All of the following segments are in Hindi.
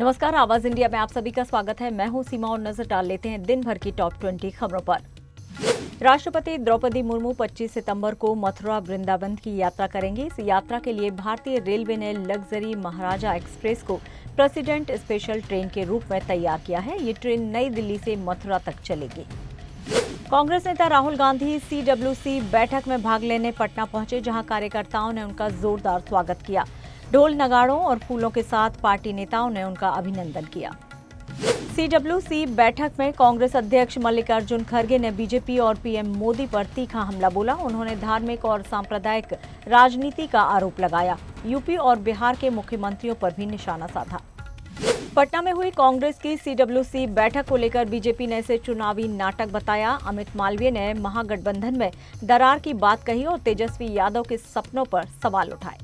नमस्कार, आवाज इंडिया में आप सभी का स्वागत है। मैं हूं सीमा और नजर डाल लेते हैं दिन भर की टॉप 20 खबरों पर। राष्ट्रपति द्रौपदी मुर्मू 25 सितंबर को मथुरा वृंदावन की यात्रा करेंगी। इस यात्रा के लिए भारतीय रेलवे ने लग्जरी महाराजा एक्सप्रेस को प्रेसिडेंट स्पेशल ट्रेन के रूप में तैयार किया है। ये ट्रेन नई दिल्ली से मथुरा तक चलेगी। कांग्रेस नेता राहुल गांधी CWC बैठक में भाग लेने पटना पहुंचे, जहां कार्यकर्ताओं ने उनका जोरदार स्वागत किया। ढोल नगाड़ों और फूलों के साथ पार्टी नेताओं ने उनका अभिनंदन किया। CWC बैठक में कांग्रेस अध्यक्ष मल्लिकार्जुन खड़गे ने बीजेपी और पीएम मोदी पर तीखा हमला बोला। उन्होंने धार्मिक और सांप्रदायिक राजनीति का आरोप लगाया। यूपी और बिहार के मुख्यमंत्रियों पर भी निशाना साधा। पटना में हुई कांग्रेस की CWC बैठक को लेकर बीजेपी ने इसे चुनावी नाटक बताया। अमित मालवीय ने महागठबंधन में दरार की बात कही और तेजस्वी यादव के सपनों पर सवाल उठाए।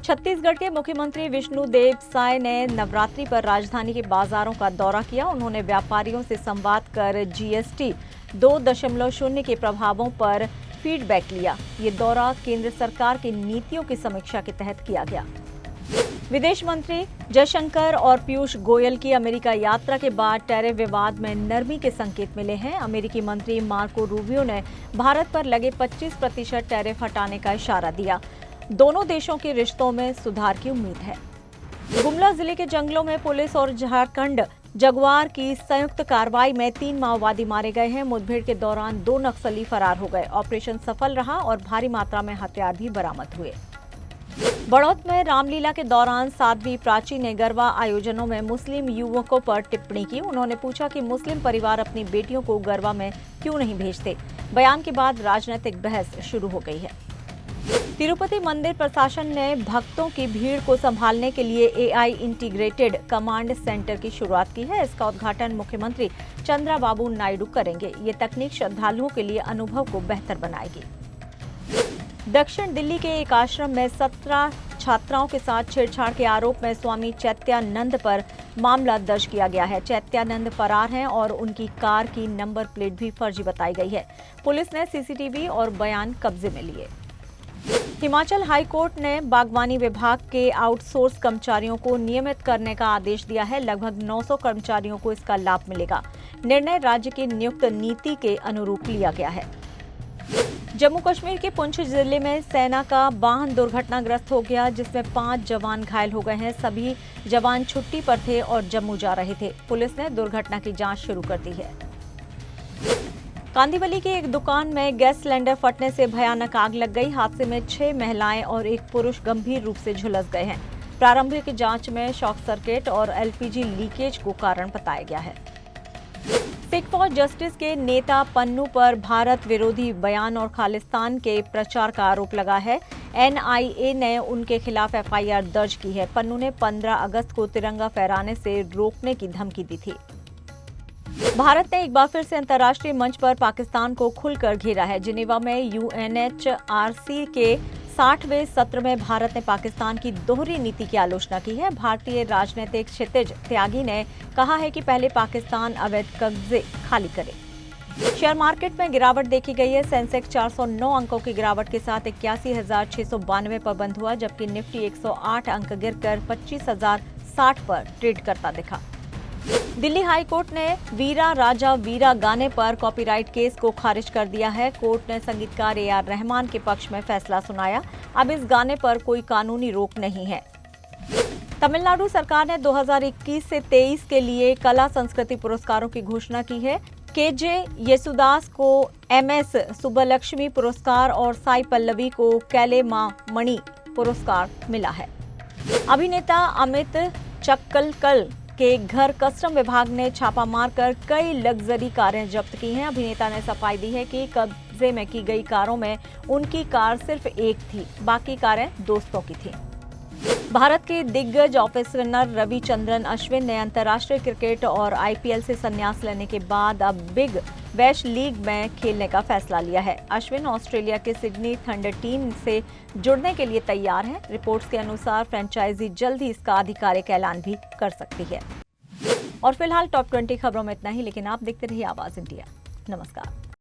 छत्तीसगढ़ के मुख्यमंत्री विष्णुदेव साय ने नवरात्रि पर राजधानी के बाजारों का दौरा किया। उन्होंने व्यापारियों से संवाद कर GST 2.0 के प्रभावों पर फीडबैक लिया। ये दौरा केंद्र सरकार की नीतियों की समीक्षा के तहत किया गया। विदेश मंत्री जयशंकर और पीयूष गोयल की अमेरिका यात्रा के बाद टैरिफ विवाद में नरमी के संकेत मिले हैं। अमेरिकी मंत्री मार्को रूबियो ने भारत पर लगे 25% टैरिफ हटाने का इशारा दिया। दोनों देशों के रिश्तों में सुधार की उम्मीद है। गुमला जिले के जंगलों में पुलिस और झारखंड जगुआर की संयुक्त कार्रवाई में 3 माओवादी मारे गए हैं। मुठभेड़ के दौरान 2 नक्सली फरार हो गए। ऑपरेशन सफल रहा और भारी मात्रा में हथियार भी बरामद हुए। बड़ौत में रामलीला के दौरान साध्वी प्राची ने गरबा आयोजनों में मुस्लिम युवकों पर टिप्पणी की। उन्होंने पूछा कि मुस्लिम परिवार अपनी बेटियों को गरबा में क्यों नहीं भेजते। बयान के बाद राजनीतिक बहस शुरू हो गई है। तिरुपति मंदिर प्रशासन ने भक्तों की भीड़ को संभालने के लिए AI इंटीग्रेटेड कमांड सेंटर की शुरुआत की है। इसका उद्घाटन मुख्यमंत्री चंद्रबाबू नायडू करेंगे। ये तकनीक श्रद्धालुओं के लिए अनुभव को बेहतर बनाएगी। दक्षिण दिल्ली के एक आश्रम में 17 छात्राओं के साथ छेड़छाड़ के आरोप में स्वामी चैत्यानंद पर मामला दर्ज किया गया है। चैत्यानंद फरार हैं और उनकी कार की नंबर प्लेट भी फर्जी बताई गई है। पुलिस ने CCTV और बयान कब्जे में लिए। हिमाचल हाई कोर्ट ने बागवानी विभाग के आउटसोर्स कर्मचारियों को नियमित करने का आदेश दिया है। लगभग 900 कर्मचारियों को इसका लाभ मिलेगा। निर्णय राज्य की नियुक्त नीति के अनुरूप लिया गया है। जम्मू कश्मीर के पुंछ जिले में सेना का वाहन दुर्घटनाग्रस्त हो गया, जिसमें 5 जवान घायल हो गए हैं। सभी जवान छुट्टी पर थे और जम्मू जा रहे थे। पुलिस ने दुर्घटना की जांच शुरू कर दी है। कांदीवली की एक दुकान में गैस सिलेंडर फटने से भयानक आग लग गई। हादसे में 6 महिलाएं और 1 पुरुष गंभीर रूप से झुलस गए हैं। प्रारंभिक जांच में शॉर्ट सर्किट और LPG लीकेज को कारण बताया गया है। सिख फॉर जस्टिस के नेता पन्नू पर भारत विरोधी बयान और खालिस्तान के प्रचार का आरोप लगा है। NIA ने उनके खिलाफ FIR दर्ज की है। पन्नू ने 15 अगस्त को तिरंगा फहराने से रोकने की धमकी दी थी। भारत ने एक बार फिर से अंतर्राष्ट्रीय मंच पर पाकिस्तान को खुलकर घेरा है। जिनेवा में UNHRC के 60वें सत्र में भारत ने पाकिस्तान की दोहरी नीति की आलोचना की है। भारतीय राजनीतिक क्षितिज त्यागी ने कहा है कि पहले पाकिस्तान अवैध कब्जे खाली करे। शेयर मार्केट में गिरावट देखी गई है। सेंसेक्स 409 अंकों की गिरावट के साथ 81,692 पर बंद हुआ, जबकि निफ्टी 108 अंक गिरकर 25,060 पर ट्रेड करता दिखा। दिल्ली हाई कोर्ट ने वीरा राजा वीरा गाने पर कॉपीराइट केस को खारिज कर दिया है। कोर्ट ने संगीतकार AR रहमान के पक्ष में फैसला सुनाया। अब इस गाने पर कोई कानूनी रोक नहीं है। तमिलनाडु सरकार ने 2021 से 23 के लिए कला संस्कृति पुरस्कारों की घोषणा की है। KJ येसुदास को MS सुब्बलक्ष्मी पुरस्कार और साई पल्लवी को कैलेमा मणि पुरस्कार मिला है। अभिनेता अमित चक्कलकल के घर कस्टम विभाग ने छापा मारकर कई लग्जरी कारें जब्त की हैं। अभिनेता ने सफाई दी है कि कब्जे में की गई कारों में उनकी कार सिर्फ एक थी, बाकी कारें दोस्तों की थीं। भारत के दिग्गज ऑफ स्पिनर रविचंद्रन अश्विन ने अंतर्राष्ट्रीय क्रिकेट और IPL से संन्यास लेने के बाद अब बिग बैश लीग में खेलने का फैसला लिया है। अश्विन ऑस्ट्रेलिया के सिडनी थंडर टीम से जुड़ने के लिए तैयार हैं। रिपोर्ट्स के अनुसार फ्रेंचाइजी जल्द ही इसका आधिकारिक ऐलान भी कर सकती है। और फिलहाल टॉप 20 खबरों में इतना ही, लेकिन आप देखते रहिए आवाज इंडिया। नमस्कार।